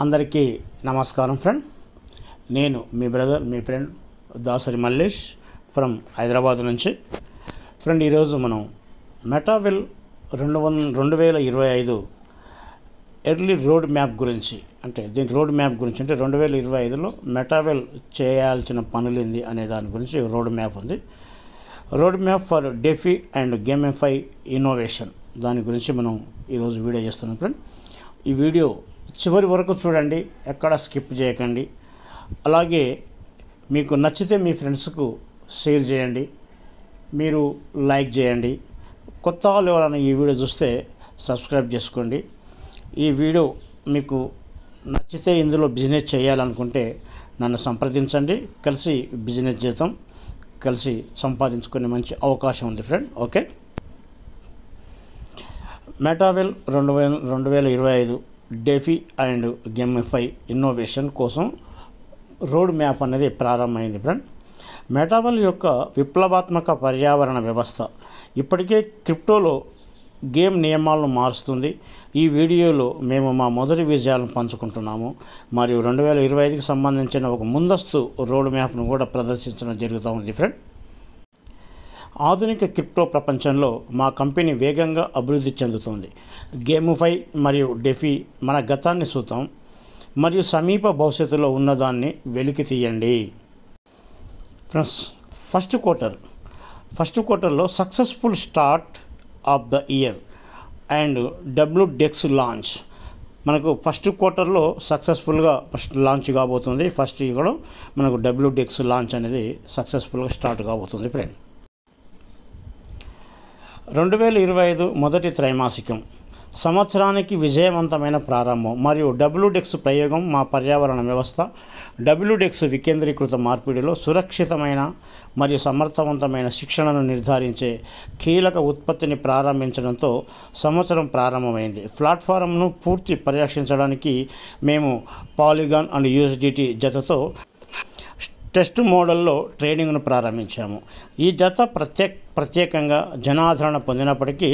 అందరికీ నమస్కారం ఫ్రెండ్. నేను మీ బ్రదర్ మీ ఫ్రెండ్ దాసరి మల్లేష్ ఫ్రమ్ హైదరాబాద్ నుంచి. ఫ్రెండ్, ఈరోజు మనం మెటావెల్ 2025 ఎర్లీ రోడ్ మ్యాప్ గురించి, అంటే దీని రోడ్ మ్యాప్ గురించి, అంటే 2025లో మెటావెల్ చేయాల్సిన పనులేంది అనే దాని గురించి రోడ్ మ్యాప్ ఉంది. Road map for DeFi and gamify innovation, దాని గురించి మనం ఈరోజు వీడియో చేస్తున్నాం ఫ్రెండ్. ఈ వీడియో చివరి వరకు చూడండి, ఎక్కడ స్కిప్ చేయకండి. అలాగే మీకు నచ్చితే మీ ఫ్రెండ్స్కు షేర్ చేయండి, మీరు లైక్ చేయండి. కొత్త వాళ్ళు ఎవరైనా ఈ వీడియో చూస్తే సబ్స్క్రైబ్ చేసుకోండి. ఈ వీడియో మీకు నచ్చితే ఇందులో బిజినెస్ చేయాలనుకుంటే నన్ను సంప్రదించండి, కలిసి బిజినెస్ చేద్దాం, కలిసి సంపాదించుకునే మంచి అవకాశం ఉంది friend. Okay, Metawhale 2025 DeFi and gamify innovation కోసం రోడ్ మ్యాప్ అనేది ప్రారంభమైంది ఫ్రెండ్. మెటావెల్ యొక్క విప్లవాత్మక పర్యావరణ వ్యవస్థ ఇప్పటికే క్రిప్టోలో గేమ్ నియమాలను మారుస్తుంది. ఈ వీడియోలో మేము మా మొదటి విజయాలను పంచుకుంటున్నాము మరియు 2025కి సంబంధించిన ఒక ముందస్తు రోడ్ మ్యాప్ను కూడా ప్రదర్శించడం జరుగుతూ ఉంది ఫ్రెండ్. ఆధునిక క్రిప్టో ప్రపంచంలో మా కంపెనీ వేగంగా అభివృద్ధి చెందుతుంది. గేమిఫై మరియు డెఫీ మన గతాన్ని చూద్దాం మరియు సమీప భవిష్యత్తులో ఉన్నదాన్ని వెలికి తీయండి. ఫ్రెండ్స్, ఫస్ట్ క్వార్టర్లో successful start of the year and WDEX launch. మనకు ఫస్ట్ క్వార్టర్లో సక్సెస్ఫుల్గా లాంచ్ కాబోతుంది. ఫస్ట్ కూడా మనకు డబ్ల్యూడెక్స్ లాంచ్ అనేది సక్సెస్ఫుల్గా స్టార్ట్ కాబోతుంది ఫ్రెండ్. 2025 మొదటి త్రైమాసికం సంవత్సరానికి విజయవంతమైన ప్రారంభం మరియు డబ్ల్యూడెక్స్ ప్రయోగం మా పర్యావరణ వ్యవస్థ. డబ్ల్యూడెక్స్ వికేంద్రీకృత మార్పిడిలో సురక్షితమైన మరియు సమర్థవంతమైన శిక్షణను నిర్ధారించే కీలక ఉత్పత్తిని ప్రారంభించడంతో సంవత్సరం ప్రారంభమైంది. ప్లాట్ఫారంను పూర్తి పర్యవేక్షించడానికి మేము పాలిగాన్ అండ్ యూఎస్డిటీ జతతో టెస్ట్ మోడల్లో ట్రేడింగ్ను ప్రారంభించాము. ఈ జత ప్రత్యేకంగా జనాదరణ పొందినప్పటికీ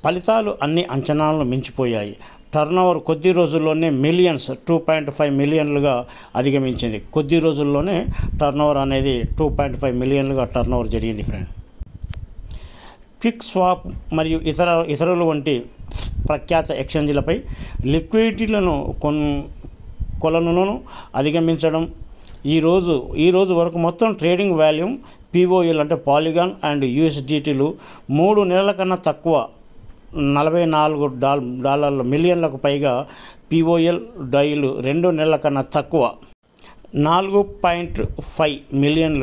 ఫలితాలు అన్ని అంచనాలను మించిపోయాయి. టర్నోవర్ కొద్ది రోజుల్లోనే 2.5 మిలియన్లుగా అధిగమించింది. కొద్ది రోజుల్లోనే టర్నోవర్ అనేది 2.5 మిలియన్లుగా టర్నోవర్ జరిగింది ఫ్రెండ్. క్విక్ స్వాప్ మరియు ఇతరులు వంటి ప్రఖ్యాత ఎక్స్చేంజ్లపై లిక్విడిటీలను కొలనును అధిగమించడం. ఈ రోజు వరకు మొత్తం ట్రేడింగ్ వాల్యూమ్ పిఓఎల్ అంటే పాలిగాన్ అండ్ యూఎస్డిటీలు 3 నెలల కన్నా తక్కువ, $44 మిలియన్లకు పైగా పిఓఎల్ డైలు 2 నెలల కన్నా తక్కువ, $4.5 మిలియన్.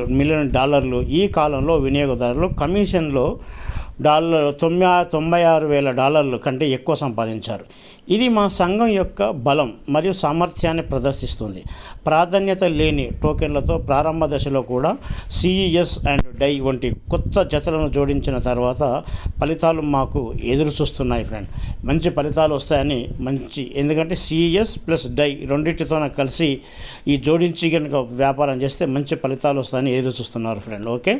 ఈ కాలంలో వినియోగదారులు కమిషన్లో $96,000 కంటే ఎక్కువ సంపాదించారు. ఇది మా సంఘం యొక్క బలం మరియు సామర్థ్యాన్ని ప్రదర్శిస్తుంది. ప్రాధాన్యత లేని టోకెన్లతో ప్రారంభ దశలో కూడా సిఈఎస్ అండ్ డై వంటి కొత్త జతలను జోడించిన తర్వాత ఫలితాలు మాకు ఎదురు చూస్తున్నాయి ఫ్రెండ్. మంచి ఫలితాలు వస్తాయని ఎందుకంటే సిఈఎస్ ప్లస్ డై రెండింటితో కలిసి ఈ జోడించి కనుక వ్యాపారం చేస్తే మంచి ఫలితాలు వస్తాయని ఎదురు చూస్తున్నారు friend. Okay,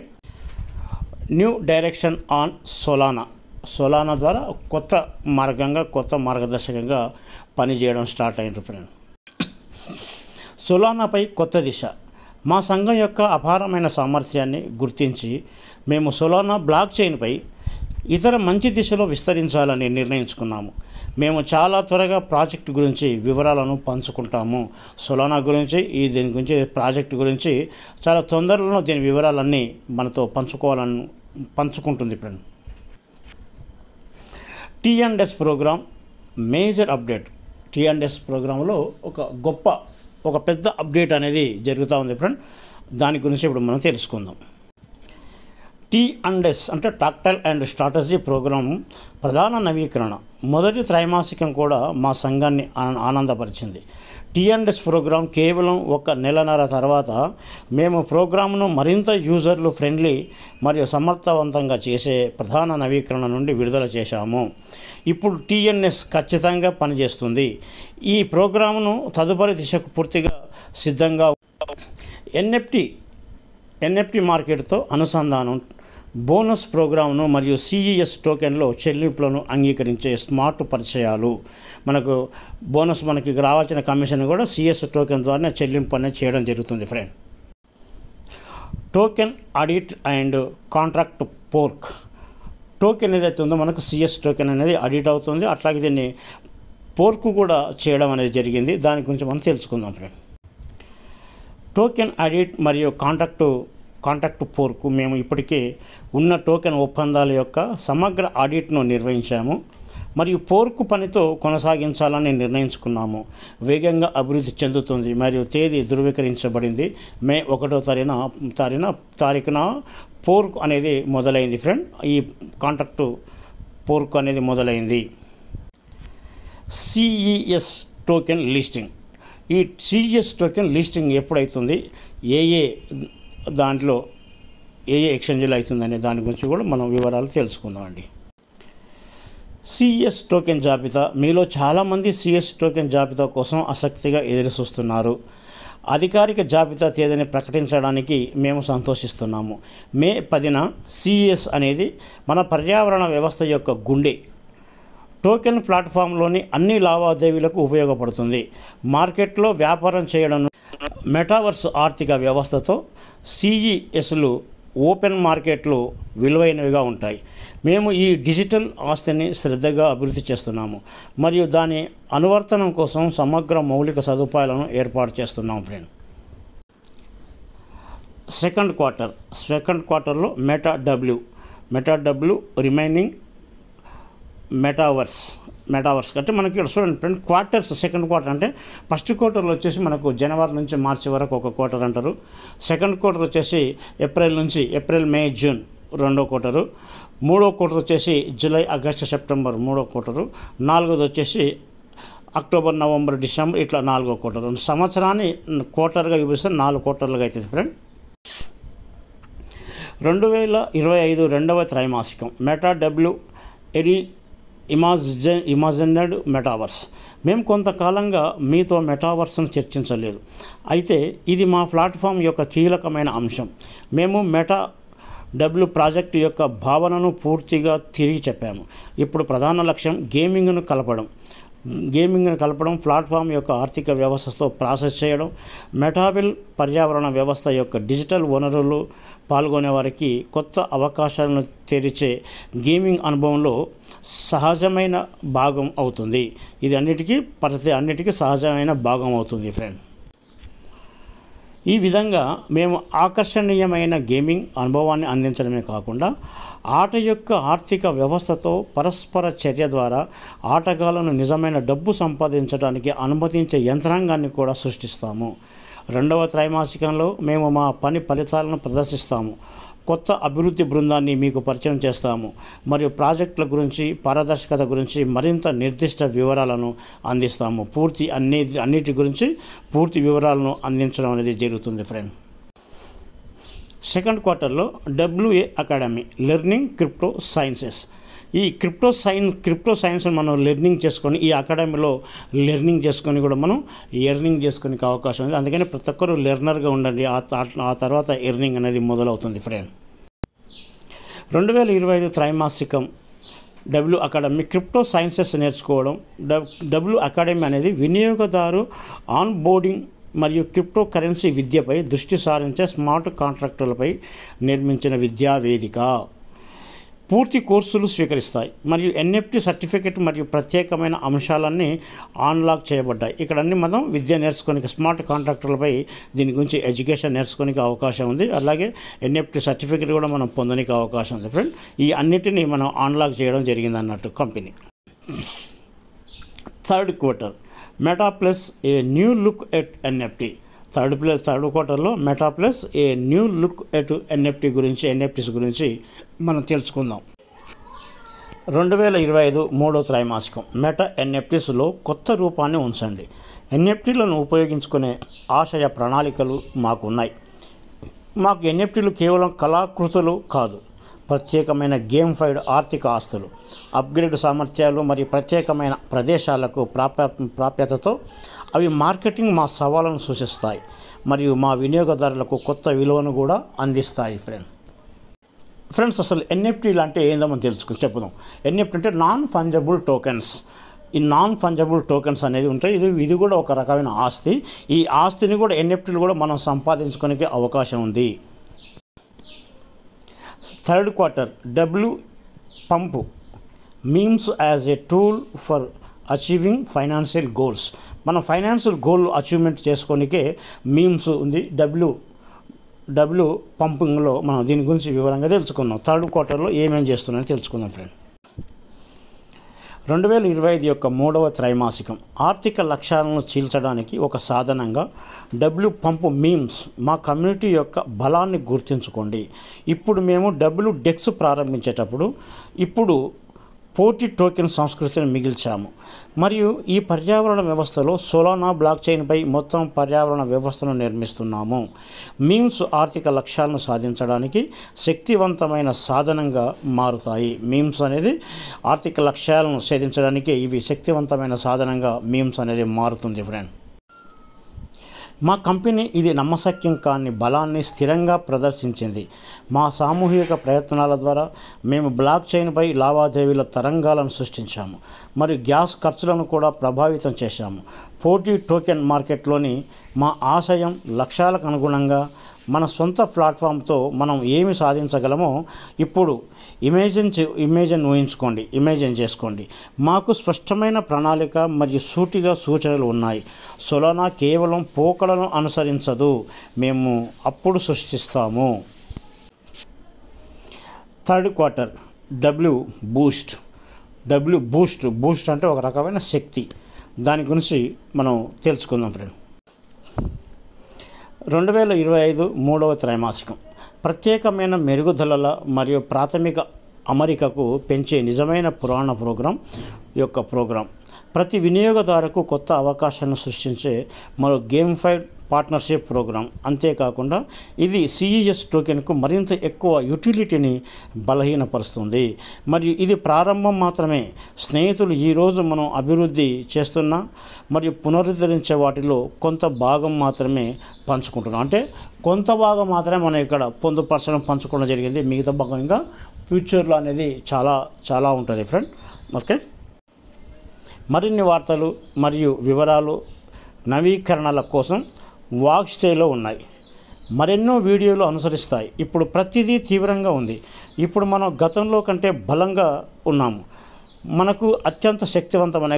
new direction on Solana ద్వారా కొత్త మార్గదర్శకంగా పనిచేయడం స్టార్ట్ అయింది ఫ్రెండ్. సోలానాపై కొత్త దిశ. మా సంఘం యొక్క అపారమైన సామర్థ్యాన్ని గుర్తించి మేము సోలానా బ్లాక్ చైన్పై ఇతర మంచి దిశలో విస్తరించాలని నిర్ణయించుకున్నాము. మేము చాలా త్వరగా ప్రాజెక్టు గురించి వివరాలను పంచుకుంటాము. సోలానా గురించి దీని గురించి ప్రాజెక్టు గురించి చాలా తొందరలో దీని వివరాలన్నీ మనతో పంచుకుంటుంది friend. T&S program major update. T&S ప్రోగ్రాంలో ఒక పెద్ద అప్డేట్ అనేది జరుగుతూ ఉంది ఫ్రెండ్. దాని గురించి ఇప్పుడు మనం తెలుసుకుందాం. T&S అంటే టాక్టైల్ అండ్ స్ట్రాటజీ ప్రోగ్రాం ప్రధాన నవీకరణ మొదటి త్రైమాసికం కూడా మా సంఘాన్ని ఆనందపరిచింది. T&S ప్రోగ్రాం కేవలం 1 నెలన్నర తర్వాత మేము ప్రోగ్రాంను మరింత యూజర్లు ఫ్రెండ్లీ మరియు సమర్థవంతంగా చేసే ప్రధాన నవీకరణ నుండి విడుదల చేశాము. ఇప్పుడు T&S ఖచ్చితంగా పనిచేస్తుంది. ఈ ప్రోగ్రాంను తదుపరి దిశకు పూర్తిగా సిద్ధంగా ఎన్ఎఫ్టీ మార్కెట్తో అనుసంధానం బోనస్ ప్రోగ్రామ్ను మరియు సిఈఎస్ టోకెన్లో చెల్లింపులను అంగీకరించే స్మార్ట్ పరిచయాలు. మనకు బోనస్ మనకి రావాల్సిన కమిషన్ కూడా సిఎస్ టోకెన్ ద్వారా చెల్లింపు అనేది చేయడం జరుగుతుంది friend. Token audit and contract pork. Token ఏదైతే ఉందో మనకు సిఎస్ టోకెన్ అనేది ఆడిట్ అవుతుంది, అట్లాగే దీన్ని పోర్క్ కూడా చేయడం అనేది జరిగింది. దాని గురించి మనం తెలుసుకుందాం ఫ్రెండ్. టోకెన్ ఆడిట్ మరియు కాంట్రాక్ట్ పోర్కు మేము ఇప్పటికే ఉన్న టోకెన్ ఒప్పందాల యొక్క సమగ్ర ఆడిట్ను నిర్వహించాము మరియు పోర్కు పనితో కొనసాగించాలని నిర్ణయించుకున్నాము. వేగంగా అభివృద్ధి చెందుతుంది మరియు తేదీ ధృవీకరించబడింది. మే 1వ తారీఖున పోర్క్ అనేది మొదలైంది ఫ్రెండ్. ఈ కాంట్రాక్టు పోర్క్ అనేది మొదలైంది. CES token listing. ఈ సిఈఎస్ టోకెన్ లిస్టింగ్ ఎప్పుడైతుంది, దాంట్లో ఏ ఎక్స్చేంజ్లో అవుతుందనే దాని గురించి కూడా మనం వివరాలు తెలుసుకుందామండి. సిఎస్ టోకెన్ జాబితా. మీలో చాలామంది సిఎస్ టోకెన్ జాబితా కోసం ఆసక్తిగా ఎదురుచూస్తున్నారు. అధికారిక జాబితా తేదీని ప్రకటించడానికి మేము సంతోషిస్తున్నాము. మే 10న సిఎస్ అనేది మన పర్యావరణ వ్యవస్థ యొక్క గుండె. టోకెన్ ప్లాట్ఫామ్లోని అన్ని లావాదేవీలకు ఉపయోగపడుతుంది. మార్కెట్లో వ్యాపారం చేయడం, మెటావర్స్ ఆర్థిక వ్యవస్థతో సిఈఎస్లు ఓపెన్ మార్కెట్లు విలువైనవిగా ఉంటాయి. మేము ఈ డిజిటల్ ఆస్తిని శ్రద్ధగా అభివృద్ధి చేస్తున్నాము మరియు దాని అనువర్తనం కోసం సమగ్ర మౌలిక సదుపాయాలను ఏర్పాటు చేస్తున్నాం ఫ్రెండ్. సెకండ్ క్వార్టర్లో మెటా డబ్ల్యూ రిమైనింగ్ మెటావర్స్ అంటే మనకి ఇక్కడ చూడండి ఫ్రెండ్, క్వార్టర్స్. సెకండ్ క్వార్టర్ అంటే ఫస్ట్ క్వార్టర్లో వచ్చేసి మనకు జనవరి నుంచి మార్చి వరకు ఒక క్వార్టర్ అంటారు. సెకండ్ క్వార్టర్ వచ్చేసి ఏప్రిల్ మే జూన్ రెండో క్వార్టరు. మూడో క్వార్టర్ వచ్చేసి జూలై ఆగస్టు సెప్టెంబర్ మూడో క్వార్టరు. నాలుగోది వచ్చేసి అక్టోబర్ నవంబర్ డిసెంబర్, ఇట్లా నాలుగో క్వార్టరు. సంవత్సరాన్ని క్వార్టర్గా విభజిస్తే 4 క్వార్టర్లుగా అవుతుంది ఫ్రెండ్. 2025 రెండవ త్రైమాసికం. Meta W imagined metaverse. మేము కొంతకాలంగా మీతో మెటావర్స్ను చర్చించలేదు, అయితే ఇది మా ప్లాట్ఫామ్ యొక్క కీలకమైన అంశం. మేము మెటా డబ్ల్యూ ప్రాజెక్టు యొక్క భావనను పూర్తిగా తిరిగి చెప్పాము. ఇప్పుడు ప్రధాన లక్ష్యం గేమింగ్ను కలపడం, ప్లాట్ఫామ్ యొక్క ఆర్థిక వ్యవస్థతో ప్రాసెస్ చేయడం, మెటాబెల్ పర్యావరణ వ్యవస్థ యొక్క డిజిటల్ వనరులు పాల్గొనే వారికి కొత్త అవకాశాలను తెరిచే గేమింగ్ అనుభవంలో సహజమైన భాగం అవుతుంది. ఇది అన్నిటికీ సహజమైన భాగం అవుతుంది ఫ్రెండ్. ఈ విధంగా మేము ఆకర్షణీయమైన గేమింగ్ అనుభవాన్ని అందించడమే కాకుండా ఆట యొక్క ఆర్థిక వ్యవస్థతో పరస్పర చర్య ద్వారా ఆటగాళ్లను నిజమైన డబ్బు సంపాదించడానికి అనుమతించే యంత్రాంగాన్ని కూడా సృష్టిస్తాము. రెండవ త్రైమాసికంలో మేము మా పని ఫలితాలను ప్రదర్శిస్తాము, కొత్త అభివృద్ధి బృందాన్ని మీకు పరిచయం చేస్తాము మరియు ప్రాజెక్టుల గురించి, పారదర్శకత గురించి మరింత నిర్దిష్ట వివరాలను అందిస్తాము. అన్నిటి గురించి పూర్తి వివరాలను అందించడం అనేది జరుగుతుంది ఫ్రెండ్. సెకండ్ క్వార్టర్లో WA academy learning crypto sciences. ఈ క్రిప్టో సైన్స్ మనం లెర్నింగ్ చేసుకొని, ఈ అకాడమీలో లెర్నింగ్ చేసుకొని కూడా మనం ఎర్నింగ్ చేసుకునే అవకాశం ఉంది. అందుకని ప్రతి ఒక్కరు లెర్నర్గా ఉండండి. ఆ తర్వాత ఎర్నింగ్ అనేది మొదలవుతుంది ఫ్రెండ్. 2025 త్రైమాసికం డబ్ల్యూ అకాడమీ క్రిప్టో సైన్సెస్ నేర్చుకోవడం. డబ్ల్యూ అకాడమీ అనేది వినియోగదారు ఆన్ బోర్డింగ్ మరియు క్రిప్టో కరెన్సీ విద్యపై దృష్టి సారించే స్మార్ట్ కాంట్రాక్టులపై నిర్మించిన విద్యా వేదిక. పూర్తి కోర్సులు స్వీకరిస్తాయి మరియు ఎన్ఎఫ్టీ సర్టిఫికెట్ మరియు ప్రత్యేకమైన అంశాలన్నీ అన్లాక్ చేయబడ్డాయి. ఇక్కడ అన్ని మనం విద్య నేర్చుకోనికి, స్మార్ట్ కాంట్రాక్టర్లపై దీని గురించి ఎడ్యుకేషన్ నేర్చుకోనికి అవకాశం ఉంది. అలాగే ఎన్ఎఫ్టీ సర్టిఫికెట్ కూడా మనం పొందడానికి అవకాశం ఉంది ఫ్రెండ్. ఈ అన్నిటినీ మనం అన్లాక్ చేయడం జరిగింది అన్నట్టు company. Third quarter Meta plus a new look at NFT. Third క్వార్టర్లో Meta plus a new look at NFTs గురించి మనం తెలుసుకుందాం. 2025 మూడో త్రైమాసికం. మెటా ఎన్ఎఫ్టీస్లో కొత్త రూపాన్ని ఉంచండి. ఎన్ఎఫ్టీలను ఉపయోగించుకునే ఆశయ ప్రణాళికలు మాకున్నాయి. మాకు ఎన్ఎఫ్టీలు కేవలం కళాకృతులు కాదు, ప్రత్యేకమైన గేమ్ఫైడ్ ఆర్థిక ఆస్తులు, అప్గ్రేడ్ సామర్థ్యాలు మరియు ప్రత్యేకమైన ప్రదేశాలకు ప్రాప్యతతో అవి మార్కెటింగ్ మా సవాళ్ళను సూచిస్తాయి మరియు మా వినియోగదారులకు కొత్త విలువను కూడా అందిస్తాయి ఫ్రెండ్. ఫ్రెండ్స్, అసలు ఎన్ఎఫ్టీలు అంటే ఏందో మనం చెప్పుదాం. ఎన్ఎఫ్టీ అంటే నాన్ ఫంజబుల్ టోకెన్స్. ఈ నాన్ ఫంజబుల్ టోకెన్స్ అనేది ఉంటాయి. ఇది కూడా ఒక రకమైన ఆస్తి. ఈ ఆస్తిని కూడా ఎన్ఎఫ్టీలు కూడా మనం సంపాదించుకోనికి అవకాశం ఉంది. Third quarter W pump memes as a tool for achieving financial goals. మనం ఫైనాన్షియల్ గోల్ అచీవ్మెంట్ చేసుకోనికే మీమ్స్ ఉంది. డబ్ల్యూ పంపింగ్లో మనం దీని గురించి వివరంగా తెలుసుకుందాం. థర్డ్ క్వార్టర్లో ఏమేమి చేస్తున్నాయని తెలుసుకుందాం ఫ్రెండ్. 2025 యొక్క 3వ త్రైమాసికం ఆర్థిక లక్ష్యాలను చీల్చడానికి ఒక సాధనంగా డబ్ల్యూ పంపు మీమ్స్ మా కమ్యూనిటీ యొక్క బలాన్ని గుర్తుంచుకోండి. ఇప్పుడు మేము డబ్ల్యూ డెక్స్ ప్రారంభించేటప్పుడు ఇప్పుడు పోటీ టోకెన్ సంస్కృతిని మిగిల్చాము మరియు ఈ పర్యావరణ వ్యవస్థలో సోలానా బ్లాక్ చైన్పై మొత్తం పర్యావరణ వ్యవస్థను నిర్మిస్తున్నాము. మీమ్స్ ఆర్థిక లక్ష్యాలను సాధించడానికి శక్తివంతమైన సాధనంగా మారుతాయి. మీమ్స్ అనేది ఆర్థిక లక్ష్యాలను సాధించడానికి ఇవి శక్తివంతమైన సాధనంగా మీమ్స్ అనేది మారుతుంది ఫ్రెండ్. మా కంపెనీ ఇది నమ్మశక్యం కాని బలాన్ని స్థిరంగా ప్రదర్శించింది. మా సామూహిక ప్రయత్నాల ద్వారా మేము బ్లాక్ చైన్పై లావాదేవీల తరంగాలను సృష్టించాము మరియు గ్యాస్ ఖర్చులను కూడా ప్రభావితం చేశాము. పోటీ టోకెన్ మార్కెట్లోని మా ఆశయం లక్ష్యాలకు అనుగుణంగా మన సొంత ప్లాట్ఫామ్తో మనం ఏమి సాధించగలమో ఇప్పుడు ఇమేజిన్ చేసుకోండి. మాకు స్పష్టమైన ప్రణాళిక మరియు సూటిగా సూచనలు ఉన్నాయి. సోలానా కేవలం పోకడలను అనుసరించదు, మేము అప్పుడు సృష్టిస్తాము. థర్డ్ క్వార్టర్ డబ్ల్యూ బూస్ట్ అంటే ఒక రకమైన శక్తి. దాని గురించి మనం తెలుసుకుందాం ఫ్రెండ్. 2025 3వ త్రైమాసికం ప్రత్యేకమైన మెరుగుదలల మరియు ప్రాథమిక అమరికకు పెంచే నిజమైన పురాణ ప్రోగ్రాం ప్రతి వినియోగదారుకు కొత్త అవకాశాలను సృష్టించే మరో గేమ్ఫైడ్ పార్ట్నర్షిప్ ప్రోగ్రాం. అంతేకాకుండా ఇది సిఈఎస్ టోకెన్కు మరింత ఎక్కువ యూటిలిటీని బలహీనపరుస్తుంది మరియు ఇది ప్రారంభం మాత్రమే. స్నేహితులు, ఈరోజు మనం అభివృద్ధి చేస్తున్న మరియు పునరుద్ధరించే వాటిలో కొంత భాగం మాత్రమే పంచుకుంటున్నాం. అంటే కొంత భాగం మాత్రమే మనం ఇక్కడ పంచుకోవడం జరిగింది. మిగతా భాగం ఇంకా ఫ్యూచర్లో అనేది చాలా ఉంటుంది ఫ్రెండ్. ఓకే, మరిన్ని వార్తలు మరియు వివరాలు నవీకరణల కోసం వాక్స్టేలో ఉన్నాయి. మరెన్నో వీడియోలు అనుసరిస్తాయి. ఇప్పుడు ప్రతిదీ తీవ్రంగా ఉంది. ఇప్పుడు మనం గతంలో కంటే బలంగా ఉన్నాము. మనకు అత్యంత శక్తివంతమైన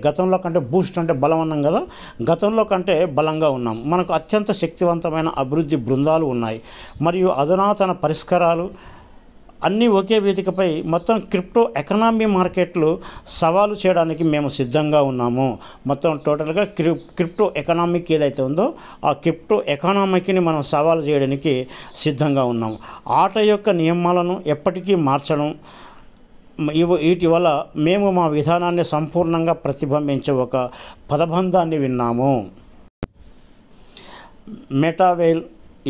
గతంలో కంటే బూస్ట్ అంటే బలం అన్నాం కదా, గతంలో కంటే బలంగా ఉన్నాం. మనకు అత్యంత శక్తివంతమైన అభివృద్ధి బృందాలు ఉన్నాయి మరియు అధునాతన పరిష్కారాలు అన్నీ ఒకే వేదికపై మొత్తం క్రిప్టో ఎకనామీ మార్కెట్లు సవాలు చేయడానికి మేము సిద్ధంగా ఉన్నాము. మొత్తం టోటల్గా క్రిప్టో ఎకనామిక్ ఏదైతే ఉందో ఆ క్రిప్టో ఎకనామిక్ని మనం సవాలు చేయడానికి సిద్ధంగా ఉన్నాము. ఆట యొక్క నియమాలను ఎప్పటికీ మార్చడం, వీటి వల్ల మేము మా విధానాన్ని సంపూర్ణంగా ప్రతిబింబించే ఒక పదబంధాన్ని విన్నాము. Metawhale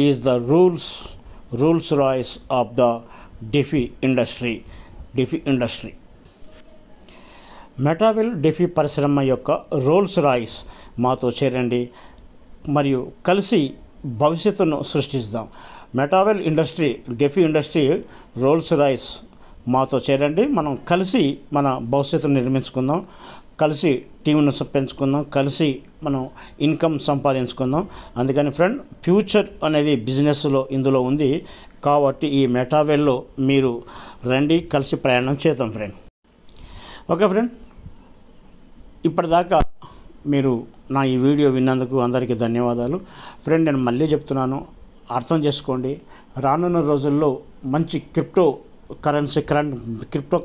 is the Rolls Royce of the DeFi industry. Metawhale DeFi పరిశ్రమ యొక్క రోల్స్ రాయ్స్. మాతో చేరండి మరియు కలిసి భవిష్యత్తును సృష్టిస్తాం. Metawhale DeFi industry Rolls Royce మాతో చేరండి. మనం కలిసి మన భవిష్యత్తును నిర్మించుకుందాం, కలిసి టీంను పెంచుకుందాం, కలిసి మనం ఇన్కమ్ సంపాదించుకుందాం. అందుకని ఫ్రెండ్, ఫ్యూచర్ అనేది బిజినెస్లో ఇందులో ఉంది కాబట్టి ఈ మెటావేల్లో మీరు రండి, కలిసి ప్రయాణం చేద్దాం ఫ్రెండ్. ఓకే ఫ్రెండ్, ఇప్పటిదాకా మీరు నా ఈ వీడియో విన్నందుకు అందరికీ ధన్యవాదాలు ఫ్రెండ్. నేను మళ్ళీ చెప్తున్నాను, అర్థం చేసుకోండి. రానున్న రోజుల్లో మంచి క్రిప్టో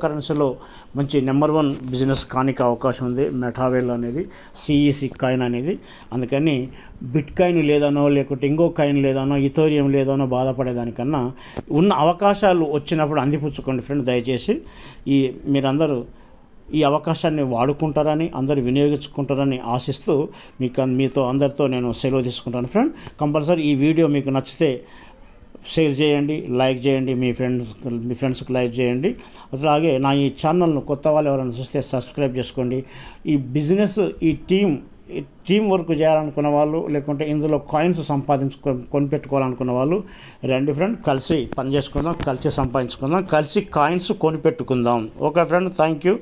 కరెన్సీలో మంచి నెంబర్ 1 బిజినెస్ కానికి అవకాశం ఉంది మెటావేల్ అనేది, సిఈసి కాయిన్ అనేది. అందుకని బిట్ కాయిన్ లేదనో లేకుంటే ఇంకో కాయిన్ లేదనో ఇథోరియం లేదనో బాధపడేదానికన్నా ఉన్న అవకాశాలు వచ్చినప్పుడు అందిపుచ్చుకోండి ఫ్రెండ్. దయచేసి మీరందరూ ఈ అవకాశాన్ని వాడుకుంటారని, అందరూ వినియోగించుకుంటారని ఆశిస్తూ మీతో అందరితో నేను సెలవు తీసుకుంటాను ఫ్రెండ్. కంపల్సరీ ఈ వీడియో మీకు నచ్చితే షేర్ చేయండి, లైక్ చేయండి, మీ ఫ్రెండ్స్కి లైక్ చేయండి. అలాగే నా ఈ ఛానల్ను కొత్త వాళ్ళు ఎవరైనా చూస్తే సబ్స్క్రైబ్ చేసుకోండి. ఈ బిజినెస్, ఈ టీం టీం వర్క్ చేయాలనుకున్న వాళ్ళు, లేకుంటే ఇందులో కాయిన్స్ కొనిపెట్టుకోవాలనుకున్న వాళ్ళు రండి ఫ్రెండ్, కలిసి పని చేసుకుందాం, కలిసి సంపాదించుకుందాం, కలిసి కాయిన్స్ కొనిపెట్టుకుందాం. Okay friend, thank you.